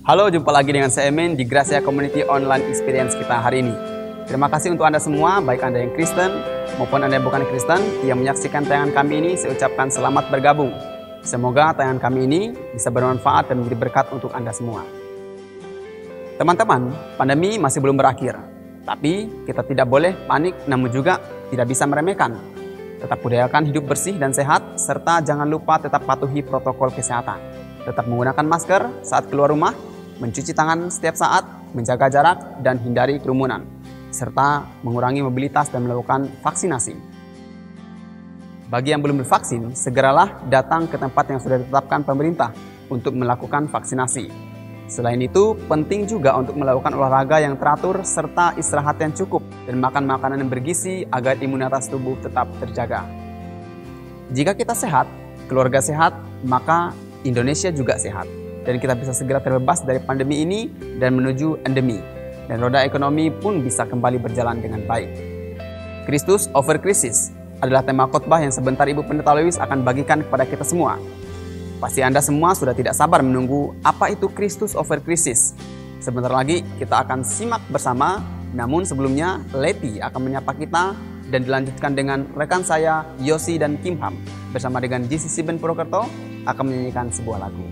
Halo, jumpa lagi dengan saya Emin di Gracia Community Online Experience kita hari ini. Terima kasih untuk Anda semua, baik Anda yang Kristen maupun Anda yang bukan Kristen, yang menyaksikan tayangan kami ini. Saya ucapkan selamat bergabung. Semoga tayangan kami ini bisa bermanfaat dan menjadi berkat untuk Anda semua. Teman-teman, pandemi masih belum berakhir. Tapi kita tidak boleh panik, namun juga tidak bisa meremehkan. Tetap budayakan hidup bersih dan sehat, serta jangan lupa tetap patuhi protokol kesehatan. Tetap menggunakan masker saat keluar rumah, mencuci tangan setiap saat, menjaga jarak, dan hindari kerumunan, serta mengurangi mobilitas dan melakukan vaksinasi. Bagi yang belum divaksin, segeralah datang ke tempat yang sudah ditetapkan pemerintah untuk melakukan vaksinasi. Selain itu, penting juga untuk melakukan olahraga yang teratur serta istirahat yang cukup dan makan makanan yang bergizi agar imunitas tubuh tetap terjaga. Jika kita sehat, keluarga sehat, maka Indonesia juga sehat. Dan kita bisa segera terbebas dari pandemi ini dan menuju endemi. Dan roda ekonomi pun bisa kembali berjalan dengan baik. Kristus over krisis adalah tema khotbah yang sebentar Ibu Pendeta Lewis akan bagikan kepada kita semua. Pasti Anda semua sudah tidak sabar menunggu apa itu Kristus over krisis. Sebentar lagi kita akan simak bersama, namun sebelumnya Leti akan menyapa kita dan dilanjutkan dengan rekan saya Yosi dan Kimham bersama dengan GCC Ben Purwokerto akan menyanyikan sebuah lagu.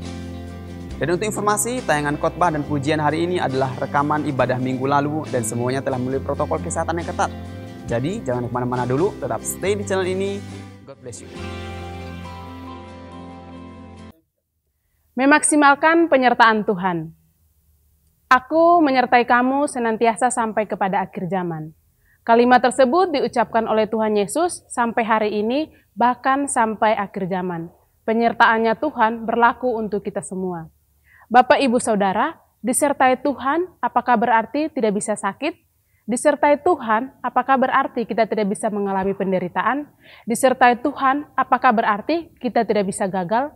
Dan untuk informasi, tayangan khotbah dan pujian hari ini adalah rekaman ibadah minggu lalu dan semuanya telah melalui protokol kesehatan yang ketat. Jadi jangan kemana-mana dulu, tetap stay di channel ini. God bless you. Memaksimalkan penyertaan Tuhan. Aku menyertai kamu senantiasa sampai kepada akhir zaman. Kalimat tersebut diucapkan oleh Tuhan Yesus sampai hari ini, bahkan sampai akhir zaman. Penyertaannya Tuhan berlaku untuk kita semua. Bapak, Ibu, Saudara, disertai Tuhan apakah berarti tidak bisa sakit? Disertai Tuhan apakah berarti kita tidak bisa mengalami penderitaan? Disertai Tuhan apakah berarti kita tidak bisa gagal?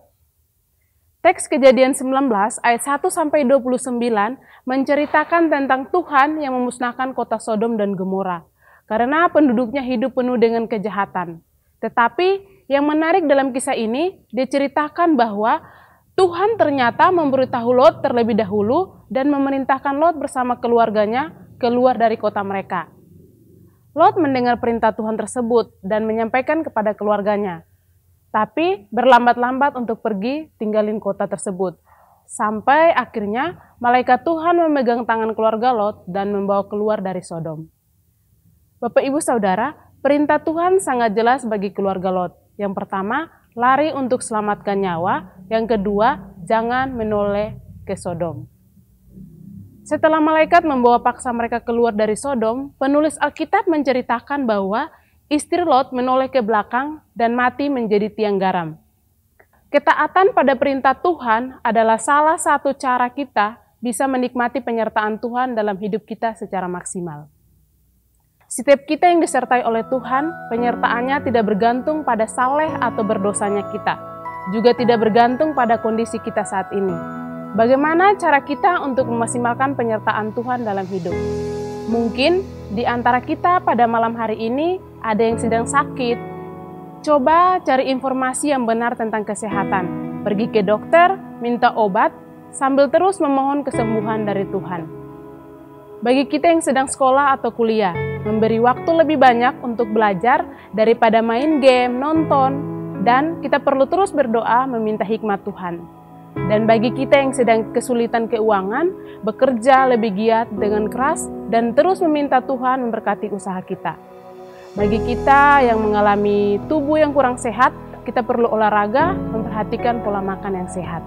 Teks Kejadian 19 ayat 1-29 menceritakan tentang Tuhan yang memusnahkan kota Sodom dan Gomora karena penduduknya hidup penuh dengan kejahatan. Tetapi yang menarik dalam kisah ini diceritakan bahwa Tuhan ternyata memberitahu Lot terlebih dahulu dan memerintahkan Lot bersama keluarganya keluar dari kota mereka. Lot mendengar perintah Tuhan tersebut dan menyampaikan kepada keluarganya. Tapi berlambat-lambat untuk pergi tinggalin kota tersebut. Sampai akhirnya malaikat Tuhan memegang tangan keluarga Lot dan membawa keluar dari Sodom. Bapak, Ibu, Saudara, perintah Tuhan sangat jelas bagi keluarga Lot. Yang pertama, lari untuk selamatkan nyawa. Yang kedua, jangan menoleh ke Sodom. Setelah malaikat membawa paksa mereka keluar dari Sodom, penulis Alkitab menceritakan bahwa istri Lot menoleh ke belakang dan mati menjadi tiang garam. Ketaatan pada perintah Tuhan adalah salah satu cara kita bisa menikmati penyertaan Tuhan dalam hidup kita secara maksimal. Setiap kita yang disertai oleh Tuhan, penyertaannya tidak bergantung pada saleh atau berdosanya kita, juga tidak bergantung pada kondisi kita saat ini. Bagaimana cara kita untuk memaksimalkan penyertaan Tuhan dalam hidup? Mungkin di antara kita pada malam hari ini ada yang sedang sakit. Coba cari informasi yang benar tentang kesehatan. Pergi ke dokter, minta obat, sambil terus memohon kesembuhan dari Tuhan. Bagi kita yang sedang sekolah atau kuliah, memberi waktu lebih banyak untuk belajar daripada main game, nonton, dan kita perlu terus berdoa meminta hikmat Tuhan. Dan bagi kita yang sedang kesulitan keuangan, bekerja lebih giat dengan keras dan terus meminta Tuhan memberkati usaha kita. Bagi kita yang mengalami tubuh yang kurang sehat, kita perlu olahraga, memperhatikan pola makan yang sehat.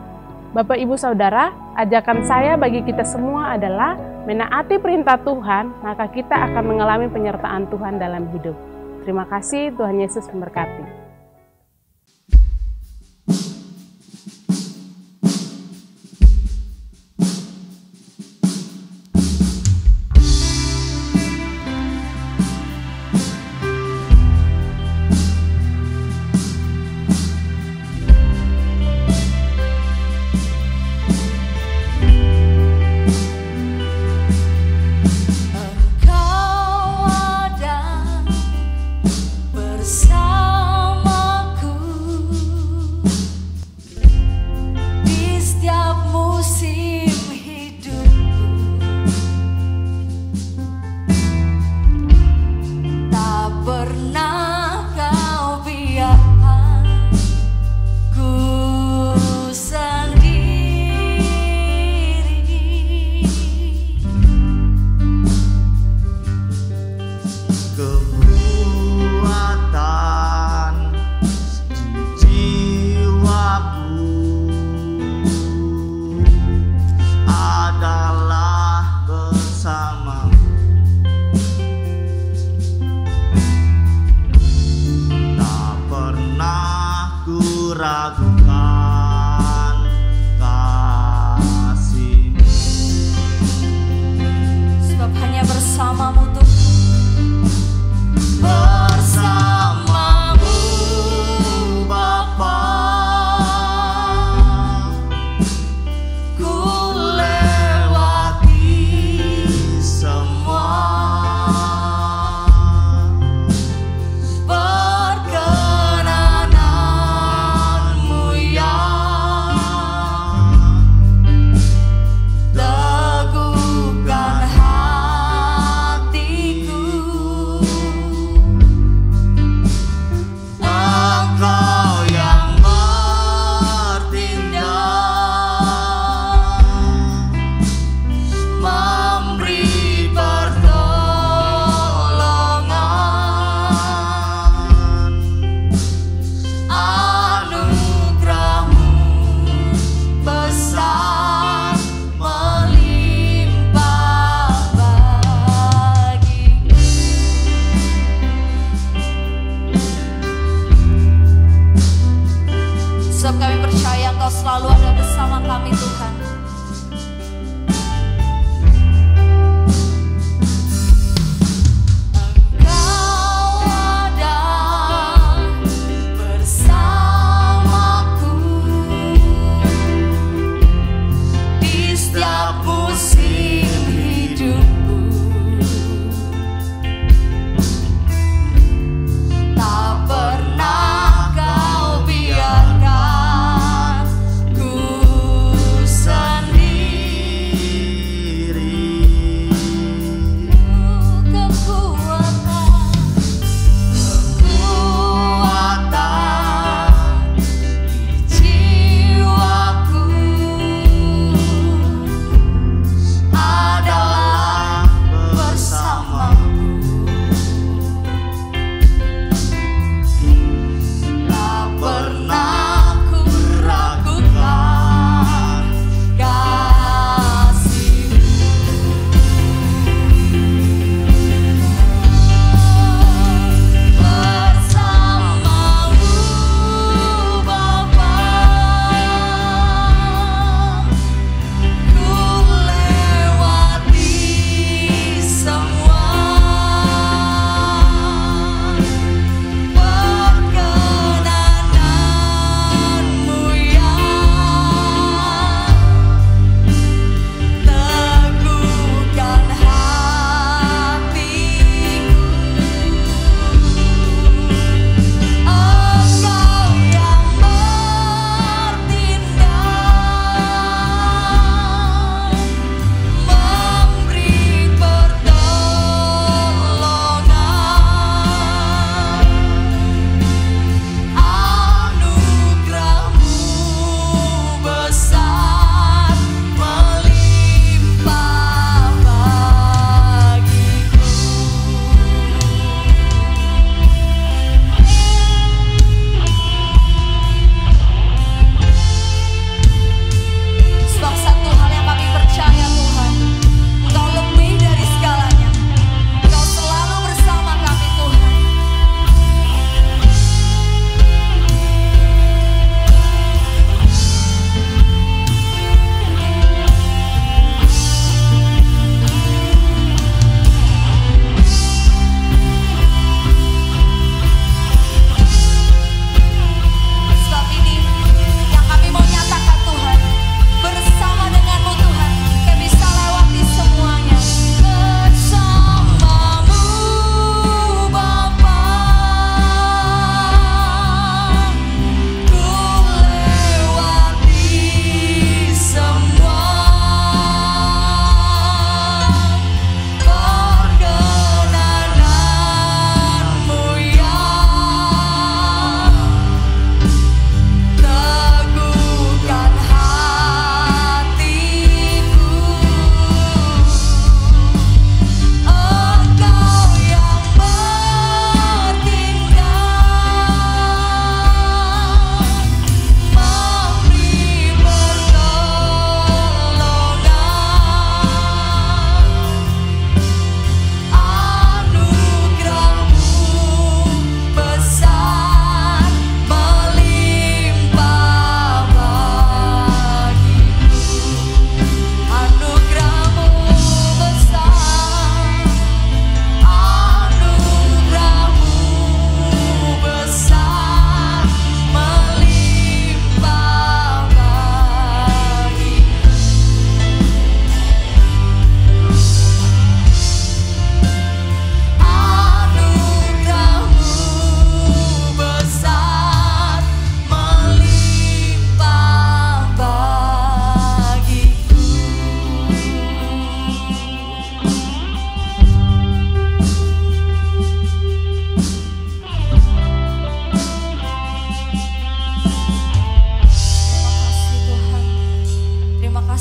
Bapak, Ibu, Saudara, ajakan saya bagi kita semua adalah menaati perintah Tuhan, maka kita akan mengalami penyertaan Tuhan dalam hidup. Terima kasih, Tuhan Yesus memberkati. Engkau ada bersama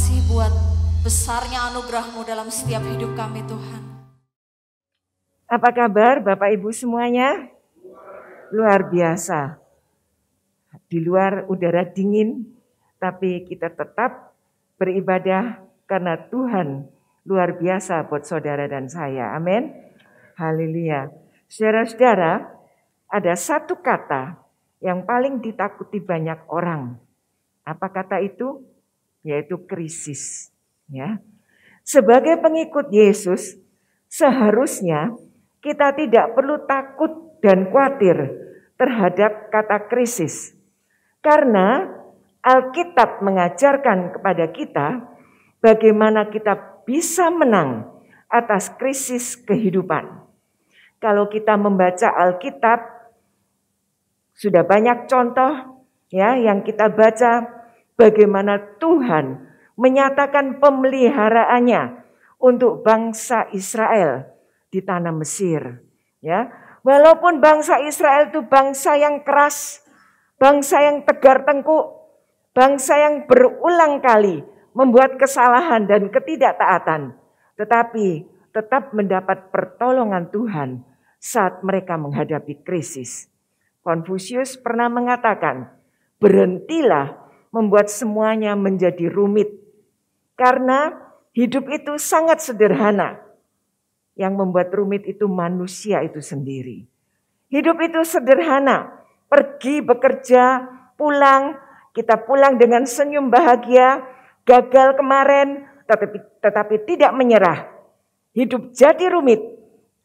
kasih buat besarnya anugerah-Mu dalam setiap hidup kami Tuhan. Apa kabar Bapak Ibu semuanya? Luar biasa. Di luar udara dingin, tapi kita tetap beribadah karena Tuhan luar biasa buat saudara dan saya. Amin. Haleluya. Saudara-saudara, ada satu kata yang paling ditakuti banyak orang. Apa kata itu? Yaitu krisis. Ya. Sebagai pengikut Yesus, seharusnya kita tidak perlu takut dan khawatir terhadap kata krisis. Karena Alkitab mengajarkan kepada kita bagaimana kita bisa menang atas krisis kehidupan. Kalau kita membaca Alkitab, sudah banyak contoh ya yang kita baca bagaimana Tuhan menyatakan pemeliharaannya untuk bangsa Israel di tanah Mesir. Ya, walaupun bangsa Israel itu bangsa yang keras, bangsa yang tegar tengkuk, bangsa yang berulang kali membuat kesalahan dan ketidaktaatan, tetapi tetap mendapat pertolongan Tuhan saat mereka menghadapi krisis. Konfusius pernah mengatakan, berhentilah membuat semuanya menjadi rumit. Karena hidup itu sangat sederhana. Yang membuat rumit itu manusia itu sendiri. Hidup itu sederhana. Pergi bekerja, pulang, kita pulang dengan senyum bahagia, gagal kemarin, tetapi tidak menyerah. Hidup jadi rumit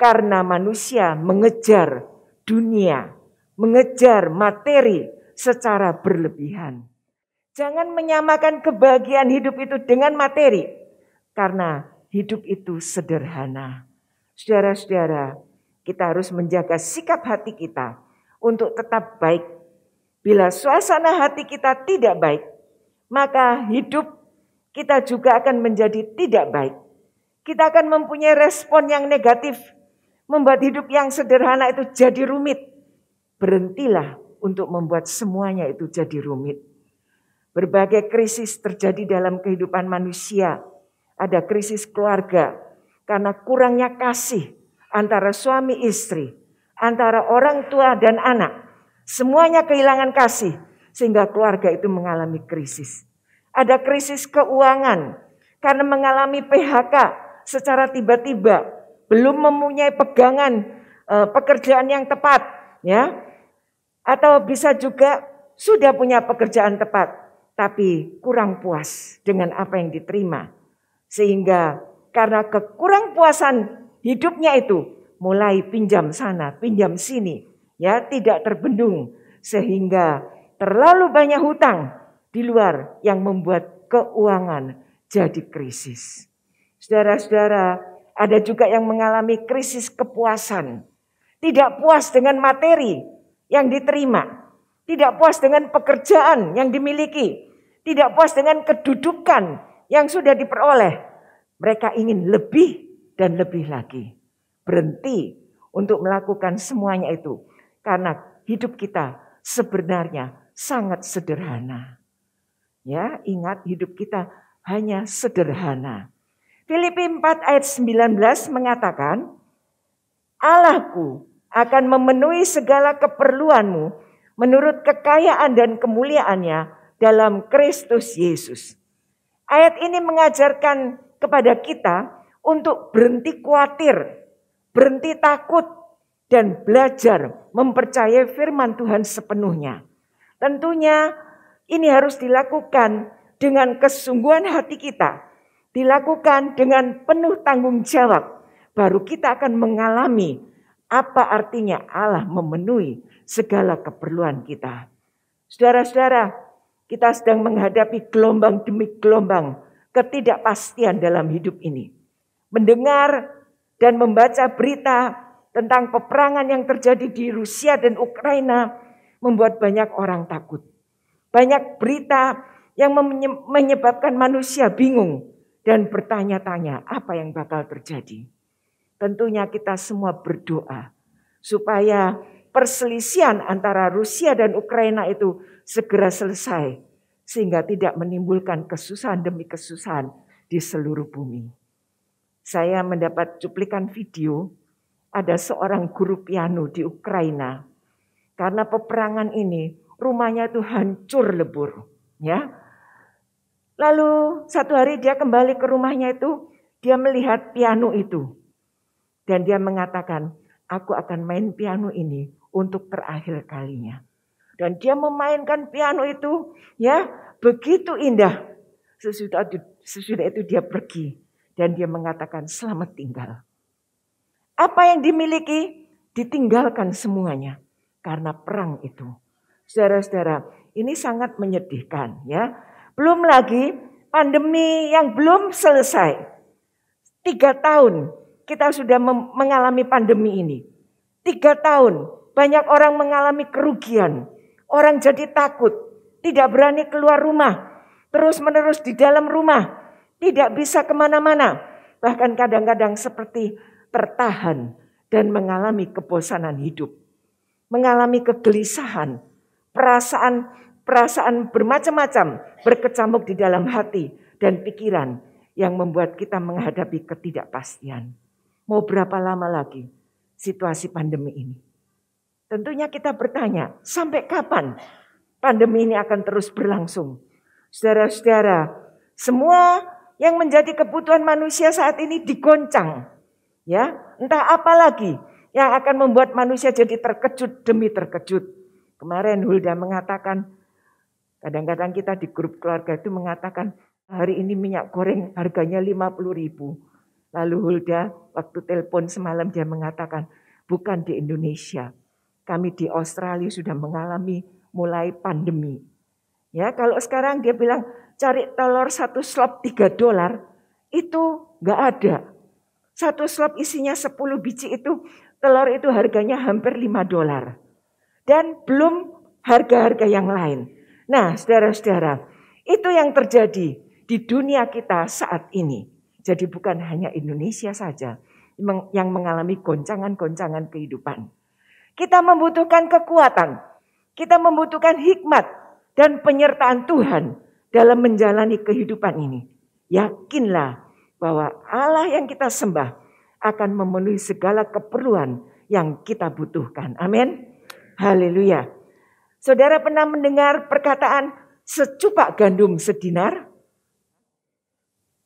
karena manusia mengejar dunia, mengejar materi secara berlebihan. Jangan menyamakan kebahagiaan hidup itu dengan materi, karena hidup itu sederhana. Saudara-saudara, kita harus menjaga sikap hati kita untuk tetap baik. Bila suasana hati kita tidak baik, maka hidup kita juga akan menjadi tidak baik. Kita akan mempunyai respon yang negatif, membuat hidup yang sederhana itu jadi rumit. Berhentilah untuk membuat semuanya itu jadi rumit. Berbagai krisis terjadi dalam kehidupan manusia. Ada krisis keluarga karena kurangnya kasih antara suami istri, antara orang tua dan anak. Semuanya kehilangan kasih sehingga keluarga itu mengalami krisis. Ada krisis keuangan karena mengalami PHK secara tiba-tiba, belum mempunyai pegangan pekerjaan yang tepat, ya. Atau bisa juga sudah punya pekerjaan tepat, tapi kurang puas dengan apa yang diterima. Sehingga karena kekurangpuasan hidupnya itu mulai pinjam sana, pinjam sini, ya, tidak terbendung sehingga terlalu banyak hutang di luar yang membuat keuangan jadi krisis. Saudara-saudara, ada juga yang mengalami krisis kepuasan. Tidak puas dengan materi yang diterima, tidak puas dengan pekerjaan yang dimiliki, tidak puas dengan kedudukan yang sudah diperoleh. Mereka ingin lebih dan lebih lagi. Berhenti untuk melakukan semuanya itu. Karena hidup kita sebenarnya sangat sederhana. Ya, ingat hidup kita hanya sederhana. Filipi 4 ayat 19 mengatakan, Allahku akan memenuhi segala keperluanmu menurut kekayaan dan kemuliaannya dalam Kristus Yesus. Ayat ini mengajarkan kepada kita untuk berhenti khawatir, berhenti takut, dan belajar mempercayai firman Tuhan sepenuhnya. Tentunya ini harus dilakukan dengan kesungguhan hati kita, dilakukan dengan penuh tanggung jawab. Baru kita akan mengalami apa artinya Allah memenuhi segala keperluan kita. Saudara-saudara, kita sedang menghadapi gelombang demi gelombang ketidakpastian dalam hidup ini. Mendengar dan membaca berita tentang peperangan yang terjadi di Rusia dan Ukraina membuat banyak orang takut. Banyak berita yang menyebabkan manusia bingung dan bertanya-tanya apa yang bakal terjadi. Tentunya kita semua berdoa supaya perselisihan antara Rusia dan Ukraina itu segera selesai. sehingga tidak menimbulkan kesusahan demi kesusahan di seluruh bumi. Saya mendapat cuplikan video, ada seorang guru piano di Ukraina. Karena peperangan ini, rumahnya itu hancur lebur. Ya. Lalu satu hari dia kembali ke rumahnya itu, dia melihat piano itu. Dan dia mengatakan, aku akan main piano ini untuk terakhir kalinya. Dan dia memainkan piano itu, ya, begitu indah. Sesudah itu dia pergi dan dia mengatakan selamat tinggal. Apa yang dimiliki ditinggalkan semuanya karena perang itu. Saudara-saudara, ini sangat menyedihkan, ya. Belum lagi pandemi yang belum selesai. 3 tahun kita sudah mengalami pandemi ini. 3 tahun banyak orang mengalami kerugian. Orang jadi takut, tidak berani keluar rumah, terus-menerus di dalam rumah, tidak bisa kemana-mana. Bahkan kadang-kadang seperti tertahan dan mengalami kebosanan hidup. Mengalami kegelisahan, perasaan bermacam-macam berkecamuk di dalam hati dan pikiran yang membuat kita menghadapi ketidakpastian. Mau berapa lama lagi situasi pandemi ini? Tentunya kita bertanya, sampai kapan pandemi ini akan terus berlangsung? Saudara-saudara, semua yang menjadi kebutuhan manusia saat ini digoncang. Ya, entah apa lagi yang akan membuat manusia jadi terkejut demi terkejut. Kemarin Hulda mengatakan, kadang-kadang kita di grup keluarga itu mengatakan, hari ini minyak goreng harganya 50.000. Lalu Hulda waktu telepon semalam dia mengatakan, bukan di Indonesia. Kami di Australia sudah mengalami mulai pandemi. Ya, kalau sekarang dia bilang cari telur 1 slop $3, itu nggak ada. 1 slop isinya 10 biji itu, telur itu harganya hampir $5. Dan belum harga-harga yang lain. Nah, saudara-saudara, itu yang terjadi di dunia kita saat ini. Jadi bukan hanya Indonesia saja yang mengalami goncangan-goncangan kehidupan. Kita membutuhkan kekuatan, kita membutuhkan hikmat dan penyertaan Tuhan dalam menjalani kehidupan ini. Yakinlah bahwa Allah yang kita sembah akan memenuhi segala keperluan yang kita butuhkan. Amin. Haleluya. Saudara pernah mendengar perkataan secupak gandum sedinar?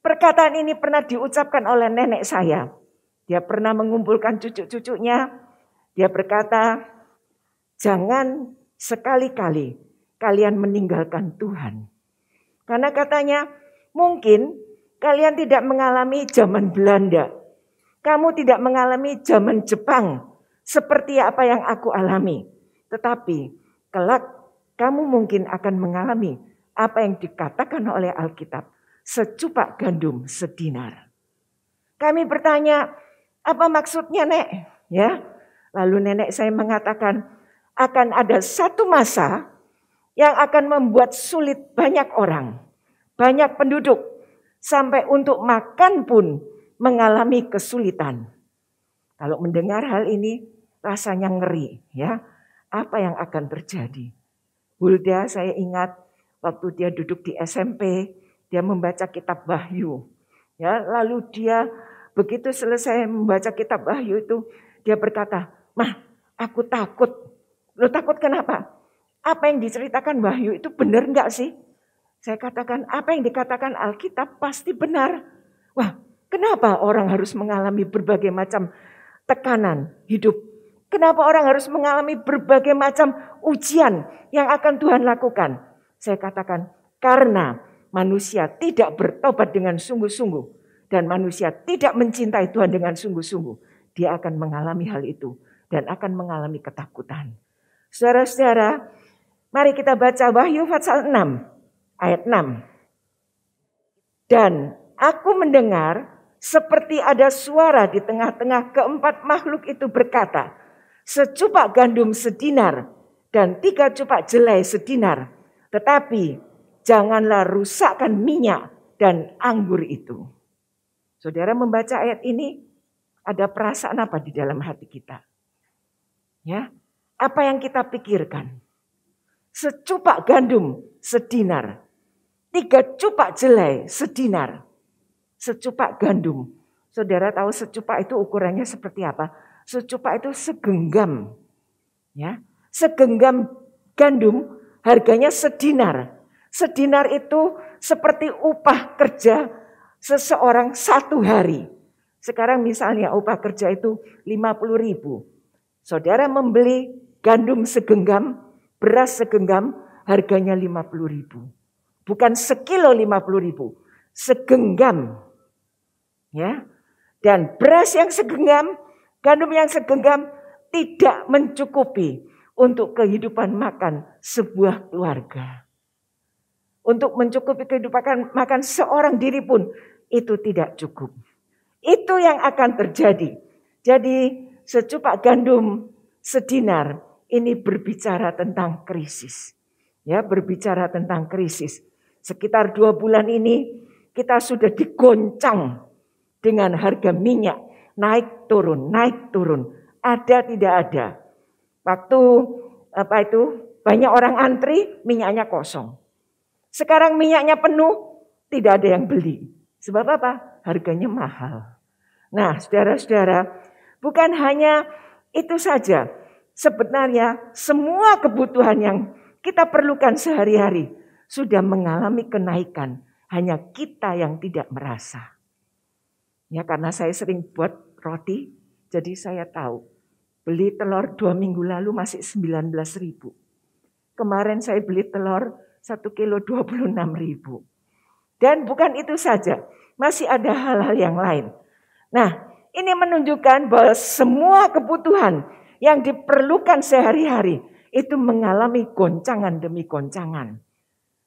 Perkataan ini pernah diucapkan oleh nenek saya. Dia pernah mengumpulkan cucu-cucunya. Dia berkata, jangan sekali-kali kalian meninggalkan Tuhan. Karena katanya, mungkin kalian tidak mengalami zaman Belanda. Kamu tidak mengalami zaman Jepang seperti apa yang aku alami. Tetapi kelak kamu mungkin akan mengalami apa yang dikatakan oleh Alkitab. Secupak gandum sedinar. Kami bertanya, apa maksudnya, Nek? Ya. Lalu nenek saya mengatakan, akan ada satu masa yang akan membuat sulit banyak orang, banyak penduduk, sampai untuk makan pun mengalami kesulitan. Kalau mendengar hal ini, rasanya ngeri, ya. Apa yang akan terjadi? Hulda saya ingat waktu dia duduk di SMP, dia membaca kitab Wahyu. Ya, lalu dia begitu selesai membaca kitab Wahyu itu, dia berkata, "Mah, aku takut." Lo takut kenapa? Apa yang diceritakan Wahyu itu benar enggak sih? Saya katakan, apa yang dikatakan Alkitab pasti benar. Wah, kenapa orang harus mengalami berbagai macam tekanan hidup? Kenapa orang harus mengalami berbagai macam ujian yang akan Tuhan lakukan? Saya katakan, karena manusia tidak bertobat dengan sungguh-sungguh. Dan manusia tidak mencintai Tuhan dengan sungguh-sungguh. Dia akan mengalami hal itu. Dan akan mengalami ketakutan. Saudara-saudara, mari kita baca Wahyu pasal 6, ayat 6. Dan aku mendengar seperti ada suara di tengah-tengah keempat makhluk itu berkata, secupak gandum sedinar dan 3 cupak jelai sedinar. Tetapi janganlah rusakkan minyak dan anggur itu. Saudara membaca ayat ini, ada perasaan apa di dalam hati kita? Ya, apa yang kita pikirkan? Secupak gandum sedinar 3 cupak jelai sedinar. Secupak gandum. Saudara tahu secupak itu ukurannya seperti apa? Secupak itu segenggam. Ya, segenggam gandum harganya sedinar. Sedinar itu seperti upah kerja seseorang 1 hari. Sekarang misalnya upah kerja itu 50.000. Saudara membeli gandum segenggam, beras segenggam, harganya 50.000. Bukan sekilo 50.000, segenggam. Ya. Dan beras yang segenggam, gandum yang segenggam tidak mencukupi untuk kehidupan makan sebuah keluarga. Untuk mencukupi kehidupan makan seorang diri pun itu tidak cukup. Itu yang akan terjadi. Jadi secupak gandum sedinar ini berbicara tentang krisis. Ya, berbicara tentang krisis. Sekitar 2 bulan ini kita sudah digoncang dengan harga minyak naik turun, naik turun. Ada tidak ada. Waktu banyak orang antri, minyaknya kosong. Sekarang minyaknya penuh, tidak ada yang beli. Sebab apa? Harganya mahal. Nah, saudara-saudara, bukan hanya itu saja. Sebenarnya semua kebutuhan yang kita perlukan sehari-hari sudah mengalami kenaikan. Hanya kita yang tidak merasa. Ya, karena saya sering buat roti, jadi saya tahu. Beli telur 2 minggu lalu masih 19.000. Kemarin saya beli telur 1 kilo 26.000. Dan bukan itu saja, masih ada hal-hal yang lain. Nah, ini menunjukkan bahwa semua kebutuhan yang diperlukan sehari-hari itu mengalami goncangan demi goncangan.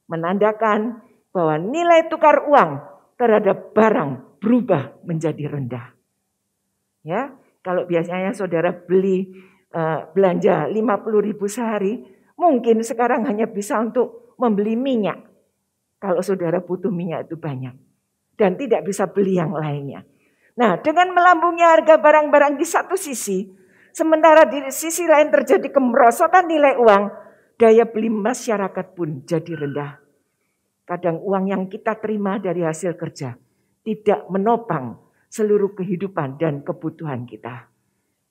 Menandakan bahwa nilai tukar uang terhadap barang berubah menjadi rendah. Ya, kalau biasanya saudara beli belanja 50.000 sehari, mungkin sekarang hanya bisa untuk membeli minyak. Kalau saudara butuh minyak itu banyak. Dan tidak bisa beli yang lainnya. Nah, dengan melambungnya harga barang-barang di satu sisi, sementara di sisi lain terjadi kemerosotan nilai uang, daya beli masyarakat pun jadi rendah. Kadang uang yang kita terima dari hasil kerja tidak menopang seluruh kehidupan dan kebutuhan kita.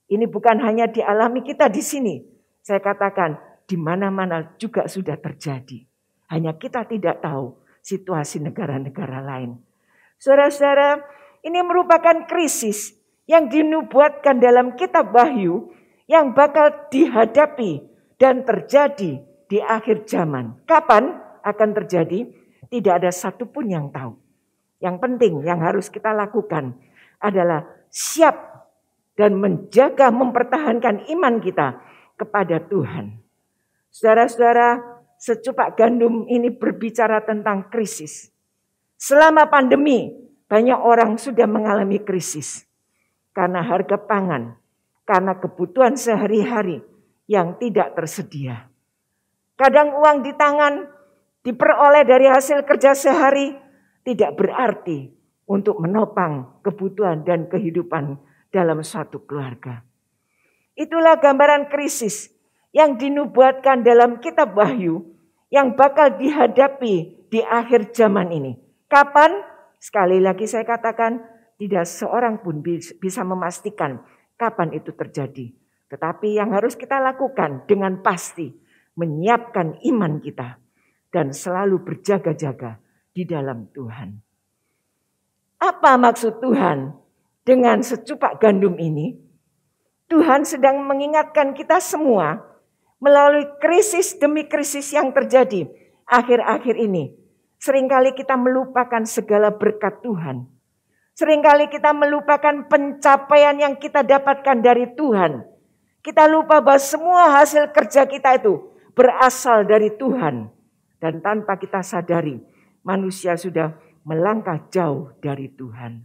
Ini bukan hanya dialami kita di sini. Saya katakan di mana-mana juga sudah terjadi. Hanya kita tidak tahu situasi negara-negara lain. Saudara-saudara, ini merupakan krisis yang dinubuatkan dalam kitab Wahyu yang bakal dihadapi dan terjadi di akhir zaman. Kapan akan terjadi? Tidak ada satupun yang tahu. Yang penting yang harus kita lakukan adalah siap dan menjaga mempertahankan iman kita kepada Tuhan. Saudara-saudara, secupak gandum ini berbicara tentang krisis. Selama pandemi, banyak orang sudah mengalami krisis. Karena harga pangan, karena kebutuhan sehari-hari yang tidak tersedia. Kadang uang di tangan diperoleh dari hasil kerja sehari tidak berarti untuk menopang kebutuhan dan kehidupan dalam suatu keluarga. Itulah gambaran krisis yang dinubuatkan dalam kitab Wahyu yang bakal dihadapi di akhir zaman ini. Kapan? Sekali lagi saya katakan tidak seorang pun bisa memastikan kapan itu terjadi. Tetapi yang harus kita lakukan dengan pasti menyiapkan iman kita dan selalu berjaga-jaga di dalam Tuhan. Apa maksud Tuhan dengan secupak gandum ini? Tuhan sedang mengingatkan kita semua melalui krisis demi krisis yang terjadi akhir-akhir ini. Seringkali kita melupakan segala berkat Tuhan. Seringkali kita melupakan pencapaian yang kita dapatkan dari Tuhan. Kita lupa bahwa semua hasil kerja kita itu berasal dari Tuhan. Dan tanpa kita sadari, manusia sudah melangkah jauh dari Tuhan.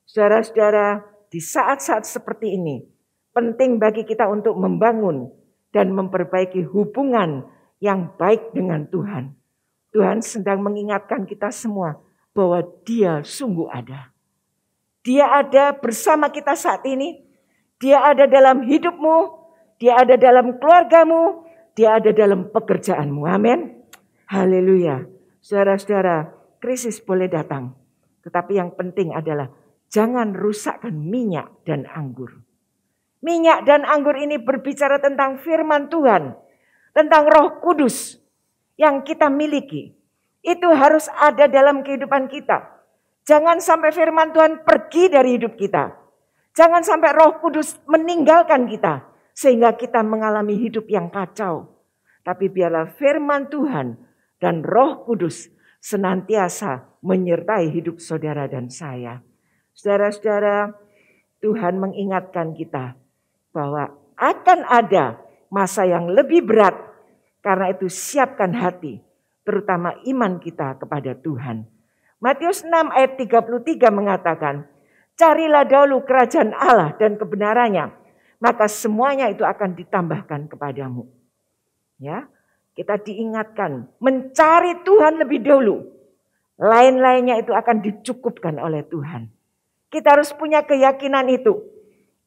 Saudara-saudara, di saat-saat seperti ini, penting bagi kita untuk membangun dan memperbaiki hubungan yang baik dengan Tuhan. Tuhan sedang mengingatkan kita semua bahwa Dia sungguh ada. Dia ada bersama kita saat ini. Dia ada dalam hidupmu. Dia ada dalam keluargamu. Dia ada dalam pekerjaanmu. Amin. Haleluya. Saudara-saudara, krisis boleh datang. Tetapi yang penting adalah jangan rusakkan minyak dan anggur. Minyak dan anggur ini berbicara tentang firman Tuhan. Tentang Roh Kudus yang kita miliki. Itu harus ada dalam kehidupan kita. Jangan sampai firman Tuhan pergi dari hidup kita. Jangan sampai Roh Kudus meninggalkan kita. Sehingga kita mengalami hidup yang kacau. Tapi biarlah firman Tuhan dan Roh Kudus senantiasa menyertai hidup saudara dan saya. Saudara-saudara, Tuhan mengingatkan kita bahwa akan ada masa yang lebih berat. Karena itu siapkan hati, terutama iman kita kepada Tuhan. Matius 6 ayat 33 mengatakan, carilah dahulu kerajaan Allah dan kebenarannya, maka semuanya itu akan ditambahkan kepadamu. Ya, kita diingatkan mencari Tuhan lebih dahulu. Lain-lainnya itu akan dicukupkan oleh Tuhan. Kita harus punya keyakinan itu.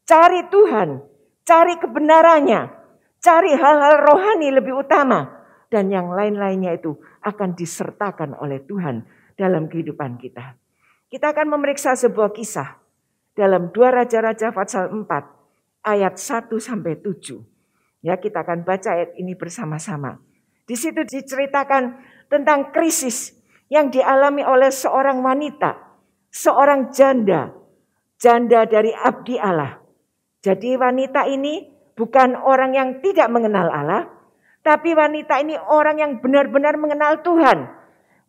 Cari Tuhan, cari kebenarannya, cari hal-hal rohani lebih utama. Dan yang lain-lainnya itu akan disertakan oleh Tuhan dalam kehidupan kita. Kita akan memeriksa sebuah kisah dalam 2 Raja-Raja pasal 4 ayat 1-7. Ya, kita akan baca ayat ini bersama-sama. Di situ diceritakan tentang krisis yang dialami oleh seorang wanita, seorang janda dari abdi Allah. Jadi wanita ini bukan orang yang tidak mengenal Allah, tapi wanita ini orang yang benar-benar mengenal Tuhan,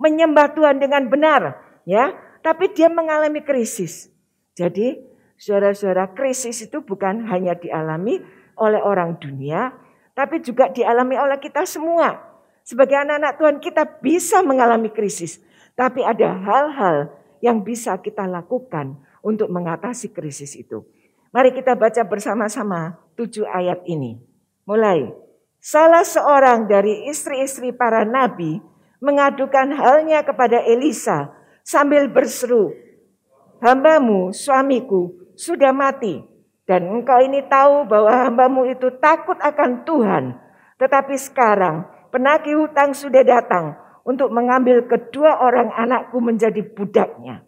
menyembah Tuhan dengan benar, ya. Tapi dia mengalami krisis. Jadi, saudara-saudara, krisis itu bukan hanya dialami oleh orang dunia, tapi juga dialami oleh kita semua. Sebagai anak-anak Tuhan kita bisa mengalami krisis. Tapi ada hal-hal yang bisa kita lakukan untuk mengatasi krisis itu. Mari kita baca bersama-sama 7 ayat ini. Mulai. Salah seorang dari istri-istri para nabi mengadukan halnya kepada Elisa sambil berseru, hambamu, suamiku, sudah mati. Dan engkau ini tahu bahwa hambamu itu takut akan Tuhan. Tetapi sekarang penagih hutang sudah datang untuk mengambil kedua orang anakku menjadi budaknya.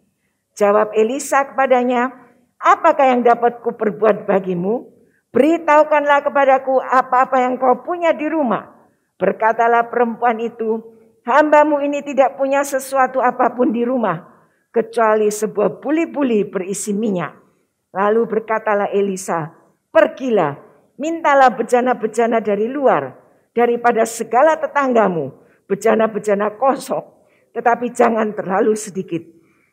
Jawab Elisa kepadanya, apakah yang dapat kuperbuat bagimu? Beritahukanlah kepadaku apa-apa yang kau punya di rumah. Berkatalah perempuan itu, hambamu ini tidak punya sesuatu apapun di rumah, kecuali sebuah buli-buli berisi minyak. Lalu berkatalah Elisa, pergilah, mintalah bejana-bejana dari luar, daripada segala tetanggamu, bejana-bejana kosong, tetapi jangan terlalu sedikit.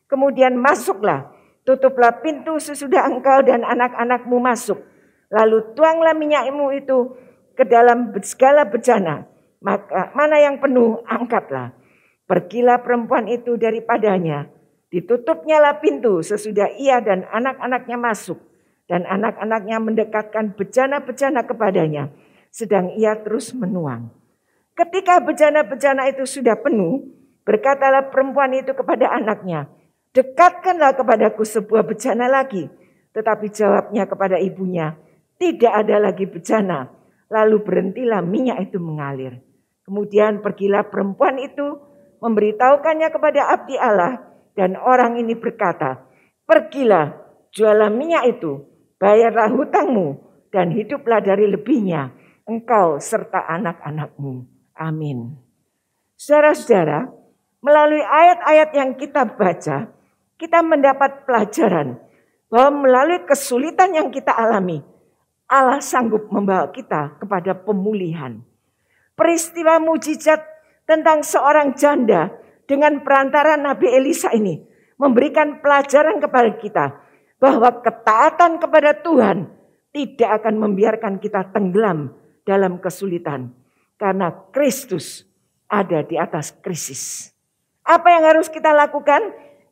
Kemudian masuklah, tutuplah pintu sesudah engkau dan anak-anakmu masuk. Lalu tuanglah minyakmu itu ke dalam segala bejana, maka mana yang penuh angkatlah. Pergilah perempuan itu daripadanya. Ditutupnyalah pintu sesudah ia dan anak-anaknya masuk. Dan anak-anaknya mendekatkan bejana-bejana kepadanya. Sedang ia terus menuang. Ketika bejana-bejana itu sudah penuh, berkatalah perempuan itu kepada anaknya, dekatkanlah kepadaku sebuah bejana lagi. Tetapi jawabnya kepada ibunya, tidak ada lagi bejana. Lalu berhentilah minyak itu mengalir. Kemudian pergilah perempuan itu, memberitahukannya kepada abdi Allah. Dan orang ini berkata, pergilah, jualah minyak itu, bayarlah hutangmu, dan hiduplah dari lebihnya, engkau serta anak-anakmu. Amin. Saudara-saudara, melalui ayat-ayat yang kita baca, kita mendapat pelajaran bahwa melalui kesulitan yang kita alami, Allah sanggup membawa kita kepada pemulihan. Peristiwa mujizat tentang seorang janda dengan perantara Nabi Elisa ini memberikan pelajaran kepada kita bahwa ketaatan kepada Tuhan tidak akan membiarkan kita tenggelam dalam kesulitan. Karena Kristus ada di atas krisis. Apa yang harus kita lakukan?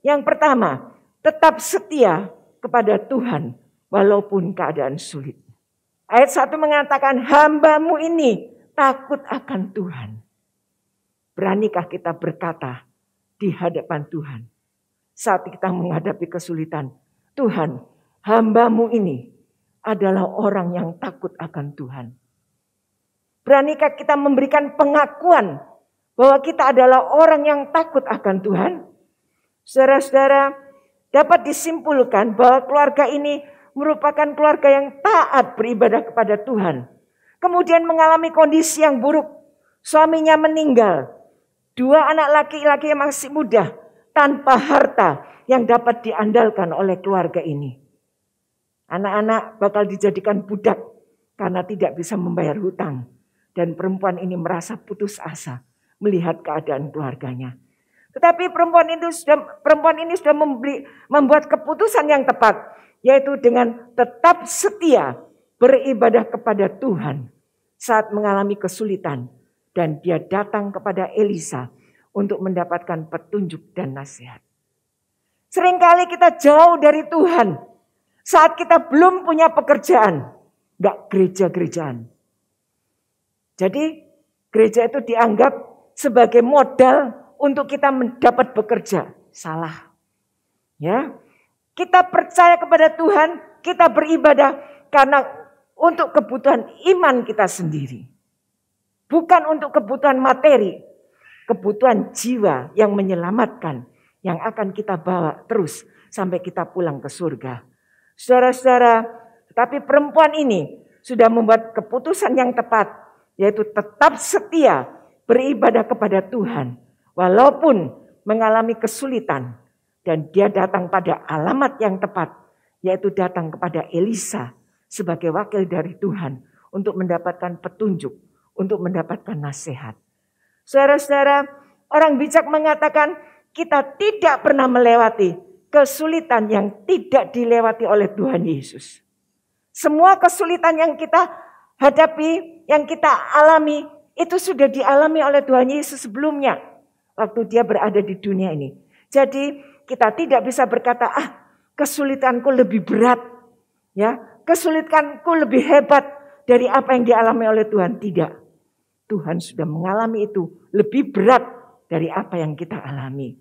Yang pertama, tetap setia kepada Tuhan walaupun keadaan sulit. Ayat 1 mengatakan, hambamu ini takut akan Tuhan. Beranikah kita berkata di hadapan Tuhan saat kita menghadapi kesulitan, Tuhan, hambamu ini adalah orang yang takut akan Tuhan. Beranikah kita memberikan pengakuan bahwa kita adalah orang yang takut akan Tuhan, saudara-saudara, dapat disimpulkan bahwa keluarga ini merupakan keluarga yang taat beribadah kepada Tuhan. Kemudian mengalami kondisi yang buruk. Suaminya meninggal. 2 anak laki-laki yang masih muda tanpa harta yang dapat diandalkan oleh keluarga ini. Anak-anak bakal dijadikan budak karena tidak bisa membayar hutang. Dan perempuan ini merasa putus asa melihat keadaan keluarganya. Tetapi perempuan ini sudah membuat keputusan yang tepat, yaitu dengan tetap setia beribadah kepada Tuhan saat mengalami kesulitan. Dan dia datang kepada Elisa untuk mendapatkan petunjuk dan nasihat. Seringkali kita jauh dari Tuhan saat kita belum punya pekerjaan, gak gereja-gerejaan. Jadi gereja itu dianggap sebagai modal untuk kita mendapat bekerja. Salah. Ya. Kita percaya kepada Tuhan, kita beribadah karena untuk kebutuhan iman kita sendiri. Bukan untuk kebutuhan materi, kebutuhan jiwa yang menyelamatkan, yang akan kita bawa terus sampai kita pulang ke surga. Saudara-saudara, tetapi perempuan ini sudah membuat keputusan yang tepat, yaitu tetap setia beribadah kepada Tuhan. Walaupun mengalami kesulitan, dan dia datang pada alamat yang tepat, yaitu datang kepada Elisa sebagai wakil dari Tuhan untuk mendapatkan petunjuk, untuk mendapatkan nasihat. Saudara-saudara, orang bijak mengatakan kita tidak pernah melewati kesulitan yang tidak dilewati oleh Tuhan Yesus. Semua kesulitan yang kita hadapi, yang kita alami, itu sudah dialami oleh Tuhan Yesus sebelumnya waktu dia berada di dunia ini. Jadi kita tidak bisa berkata, kesulitanku lebih berat, ya, kesulitanku lebih hebat dari apa yang dialami oleh Tuhan. Tidak. Tuhan sudah mengalami itu lebih berat dari apa yang kita alami.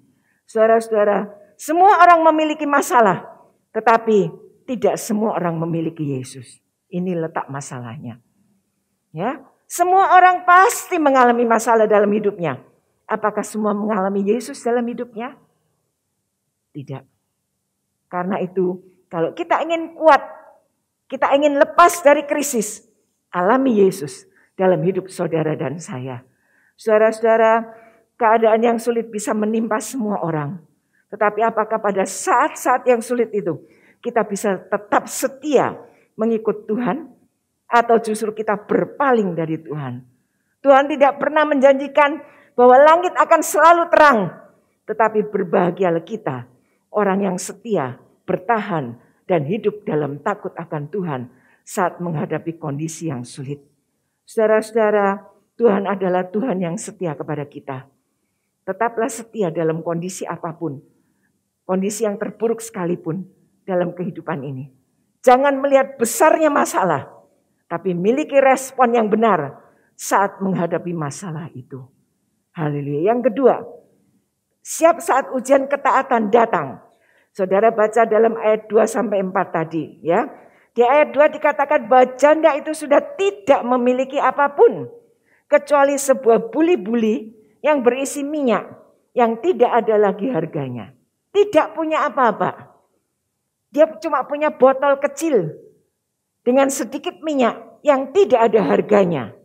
Saudara-saudara, semua orang memiliki masalah, tetapi tidak semua orang memiliki Yesus. Ini letak masalahnya. Ya, semua orang pasti mengalami masalah dalam hidupnya. Apakah semua mengalami Yesus dalam hidupnya? Tidak. Karena itu, kalau kita ingin kuat, kita ingin lepas dari krisis, alami Yesus dalam hidup saudara dan saya. Saudara-saudara, keadaan yang sulit bisa menimpa semua orang. Tetapi apakah pada saat-saat yang sulit itu kita bisa tetap setia mengikut Tuhan? Atau justru kita berpaling dari Tuhan? Tuhan tidak pernah menjanjikan bahwa langit akan selalu terang. Tetapi berbahagialah kita, orang yang setia, bertahan, dan hidup dalam takut akan Tuhan saat menghadapi kondisi yang sulit. Saudara-saudara, Tuhan adalah Tuhan yang setia kepada kita. Tetaplah setia dalam kondisi apapun. Kondisi yang terburuk sekalipun dalam kehidupan ini. Jangan melihat besarnya masalah, tapi miliki respon yang benar saat menghadapi masalah itu. Haleluya. Yang kedua, siap saat ujian ketaatan datang. Saudara baca dalam ayat 2-4 tadi, ya. Di ayat 2 dikatakan bahwa janda itu sudah tidak memiliki apapun kecuali sebuah buli-buli yang berisi minyak yang tidak ada lagi harganya. Tidak punya apa-apa. Dia cuma punya botol kecil dengan sedikit minyak yang tidak ada harganya.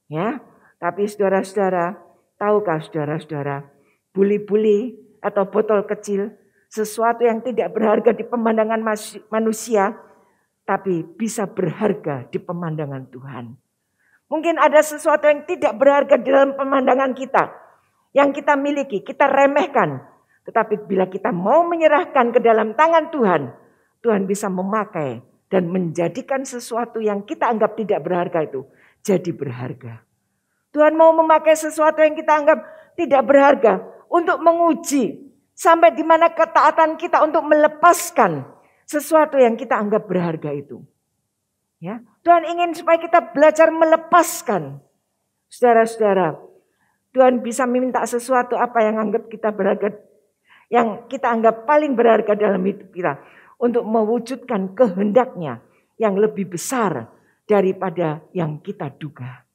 Ya, tapi saudara-saudara, tahukah saudara-saudara, buli-buli atau botol kecil sesuatu yang tidak berharga di pemandangan manusia, tapi bisa berharga di pemandangan Tuhan. Mungkin ada sesuatu yang tidak berharga di dalam pemandangan kita, yang kita miliki, kita remehkan. Tetapi bila kita mau menyerahkan ke dalam tangan Tuhan, Tuhan bisa memakai dan menjadikan sesuatu yang kita anggap tidak berharga itu jadi berharga. Tuhan mau memakai sesuatu yang kita anggap tidak berharga untuk menguji sampai di mana ketaatan kita untuk melepaskan sesuatu yang kita anggap berharga itu. Ya, Tuhan ingin supaya kita belajar melepaskan. Saudara-saudara, Tuhan bisa meminta sesuatu apa yang anggap kita berharga, yang kita anggap paling berharga dalam hidup kita, untuk mewujudkan kehendaknya yang lebih besar daripada yang kita duga.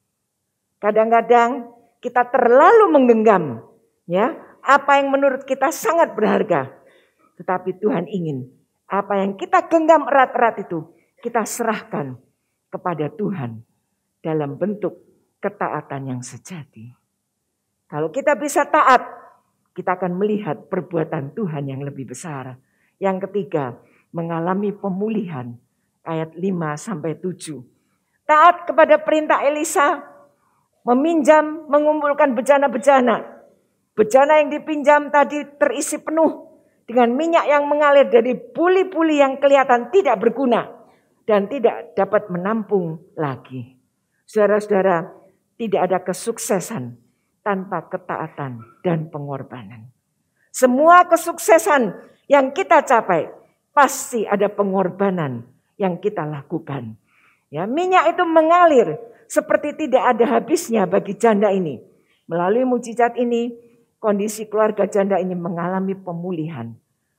Kadang-kadang kita terlalu menggenggam ya apa yang menurut kita sangat berharga. Tetapi Tuhan ingin apa yang kita genggam erat-erat itu kita serahkan kepada Tuhan dalam bentuk ketaatan yang sejati. Kalau kita bisa taat, kita akan melihat perbuatan Tuhan yang lebih besar. Yang ketiga, mengalami pemulihan. Ayat 5-7. Taat kepada perintah Elisa, meminjam, mengumpulkan bejana-bejana. Bejana yang dipinjam tadi terisi penuh dengan minyak yang mengalir dari buli-buli yang kelihatan tidak berguna dan tidak dapat menampung lagi. Saudara-saudara, tidak ada kesuksesan tanpa ketaatan dan pengorbanan. Semua kesuksesan yang kita capai pasti ada pengorbanan yang kita lakukan. Ya, minyak itu mengalir seperti tidak ada habisnya bagi janda ini. Melalui mujizat ini, kondisi keluarga janda ini mengalami pemulihan.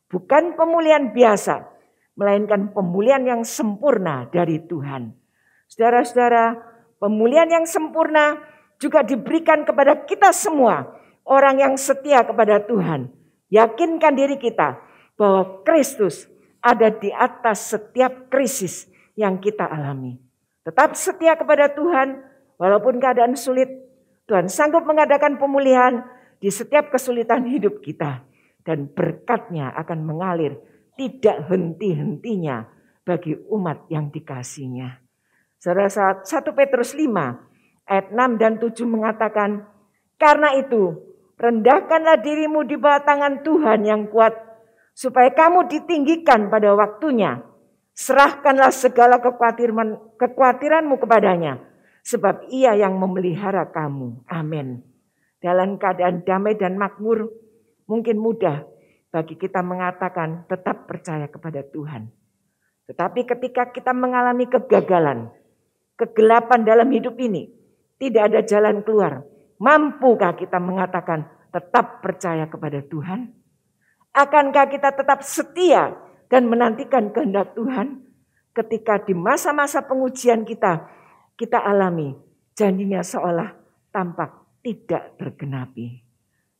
Bukan pemulihan biasa, melainkan pemulihan yang sempurna dari Tuhan. Saudara-saudara, pemulihan yang sempurna juga diberikan kepada kita semua, orang yang setia kepada Tuhan. Yakinkan diri kita bahwa Kristus ada di atas setiap krisis yang kita alami. Tetap setia kepada Tuhan, walaupun keadaan sulit, Tuhan sanggup mengadakan pemulihan di setiap kesulitan hidup kita. Dan berkat-Nya akan mengalir tidak henti-hentinya bagi umat yang dikasihi-Nya. Saudara, 1 Petrus 5 ayat 6 dan 7 mengatakan, karena itu rendahkanlah dirimu di bawah tangan Tuhan yang kuat, supaya kamu ditinggikan pada waktunya. Serahkanlah segala kekhawatiranmu kepadanya, sebab Ia yang memelihara kamu. Amin. Dalam keadaan damai dan makmur, mungkin mudah bagi kita mengatakan tetap percaya kepada Tuhan. Tetapi ketika kita mengalami kegagalan, kegelapan dalam hidup ini, tidak ada jalan keluar. Mampukah kita mengatakan tetap percaya kepada Tuhan? Akankah kita tetap setia dan menantikan kehendak Tuhan? Ketika di masa-masa pengujian kita alami janjinya seolah tampak tidak tergenapi.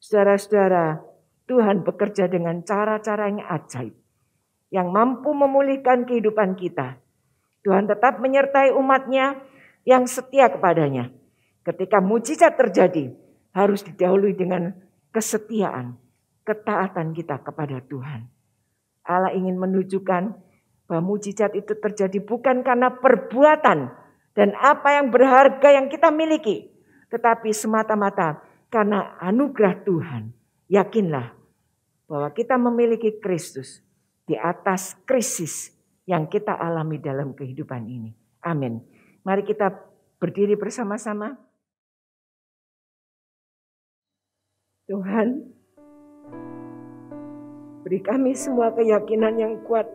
Saudara-saudara, Tuhan bekerja dengan cara-cara yang ajaib, yang mampu memulihkan kehidupan kita. Tuhan tetap menyertai umat-Nya yang setia kepadanya. Ketika mujizat terjadi, harus didahului dengan kesetiaan, ketaatan kita kepada Tuhan. Allah ingin menunjukkan bahwa mujizat itu terjadi bukan karena perbuatan dan apa yang berharga yang kita miliki, tetapi semata-mata karena anugerah Tuhan. Yakinlah bahwa kita memiliki Kristus di atas krisis yang kita alami dalam kehidupan ini. Amin. Mari kita berdiri bersama-sama. Tuhan, beri kami semua keyakinan yang kuat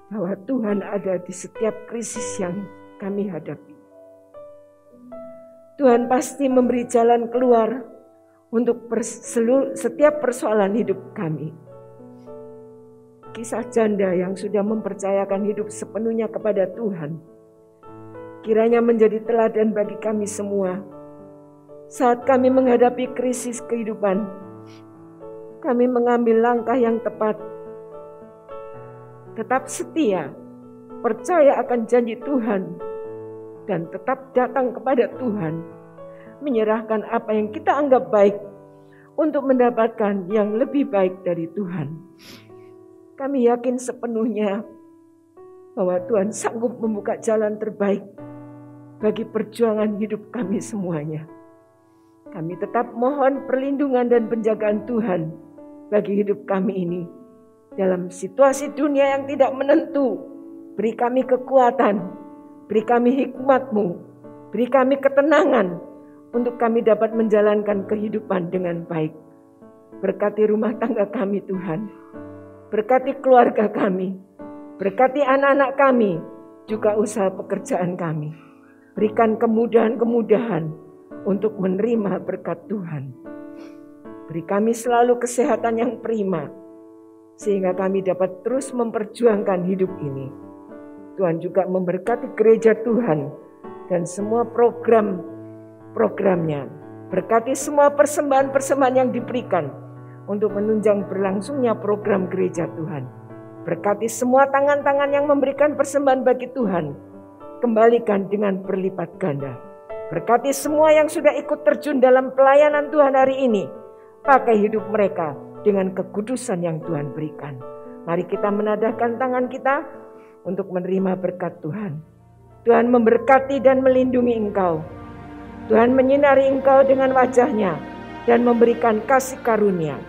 bahwa Tuhan ada di setiap krisis yang kami hadapi. Tuhan pasti memberi jalan keluar untuk setiap persoalan hidup kami. Kisah janda yang sudah mempercayakan hidup sepenuhnya kepada Tuhan, kiranya menjadi teladan bagi kami semua. Saat kami menghadapi krisis kehidupan, kami mengambil langkah yang tepat. Tetap setia, percaya akan janji Tuhan, dan tetap datang kepada Tuhan. Menyerahkan apa yang kita anggap baik untuk mendapatkan yang lebih baik dari Tuhan. Kami yakin sepenuhnya bahwa Tuhan sanggup membuka jalan terbaik bagi perjuangan hidup kami semuanya. Kami tetap mohon perlindungan dan penjagaan Tuhan bagi hidup kami ini. Dalam situasi dunia yang tidak menentu, beri kami kekuatan, beri kami hikmat-Mu, beri kami ketenangan untuk kami dapat menjalankan kehidupan dengan baik. Berkati rumah tangga kami Tuhan, berkati keluarga kami, berkati anak-anak kami, juga usaha pekerjaan kami. Berikan kemudahan-kemudahan untuk menerima berkat Tuhan. Beri kami selalu kesehatan yang prima, sehingga kami dapat terus memperjuangkan hidup ini. Tuhan juga memberkati gereja Tuhan dan semua program-programnya. Berkati semua persembahan-persembahan yang diberikan untuk menunjang berlangsungnya program gereja Tuhan. Berkati semua tangan-tangan yang memberikan persembahan bagi Tuhan, kembalikan dengan berlipat ganda. Berkati semua yang sudah ikut terjun dalam pelayanan Tuhan hari ini, pakai hidup mereka dengan kekudusan yang Tuhan berikan. Mari kita menadahkan tangan kita untuk menerima berkat Tuhan. Tuhan memberkati dan melindungi engkau. Tuhan menyinari engkau dengan wajah-Nya dan memberikan kasih karunia.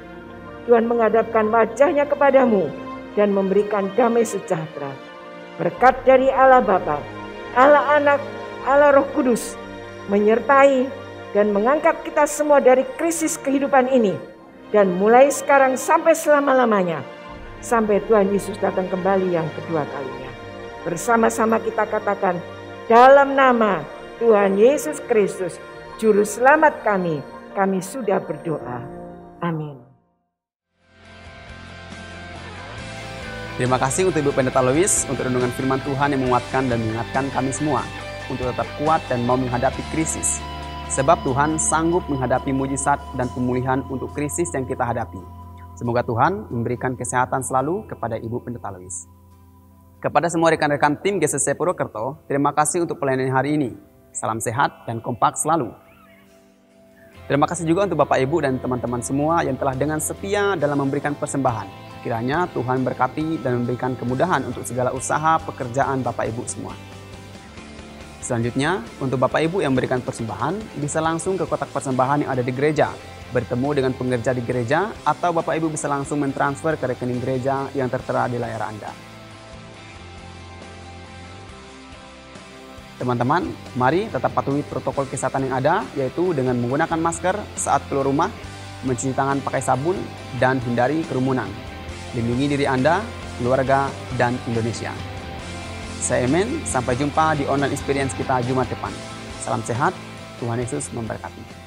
Tuhan menghadapkan wajah-Nya kepadamu dan memberikan damai sejahtera. Berkat dari Allah Bapa, Allah Anak, Allah Roh Kudus menyertai dan mengangkat kita semua dari krisis kehidupan ini. Dan mulai sekarang sampai selama-lamanya, sampai Tuhan Yesus datang kembali yang kedua kalinya. Bersama-sama kita katakan, dalam nama Tuhan Yesus Kristus, Juru Selamat kami sudah berdoa. Amin. Terima kasih untuk Ibu Pendeta Lois untuk renungan firman Tuhan yang menguatkan dan mengingatkan kami semua untuk tetap kuat dan mau menghadapi krisis. Sebab Tuhan sanggup menghadapi mujizat dan pemulihan untuk krisis yang kita hadapi. Semoga Tuhan memberikan kesehatan selalu kepada Ibu Pendeta Lois. Kepada semua rekan-rekan tim GCC Purwokerto, terima kasih untuk pelayanan hari ini. Salam sehat dan kompak selalu. Terima kasih juga untuk Bapak Ibu dan teman-teman semua yang telah dengan setia dalam memberikan persembahan. Kiranya Tuhan berkati dan memberikan kemudahan untuk segala usaha pekerjaan Bapak Ibu semua. Selanjutnya, untuk Bapak Ibu yang memberikan persembahan, bisa langsung ke kotak persembahan yang ada di gereja, bertemu dengan pengerja di gereja, atau Bapak Ibu bisa langsung mentransfer ke rekening gereja yang tertera di layar Anda. Teman-teman, mari tetap patuhi protokol kesehatan yang ada, yaitu dengan menggunakan masker saat keluar rumah, mencuci tangan pakai sabun, dan hindari kerumunan. Lindungi diri Anda, keluarga, dan Indonesia. Saya Emen, sampai jumpa di online experience kita Jumat depan. Salam sehat, Tuhan Yesus memberkati.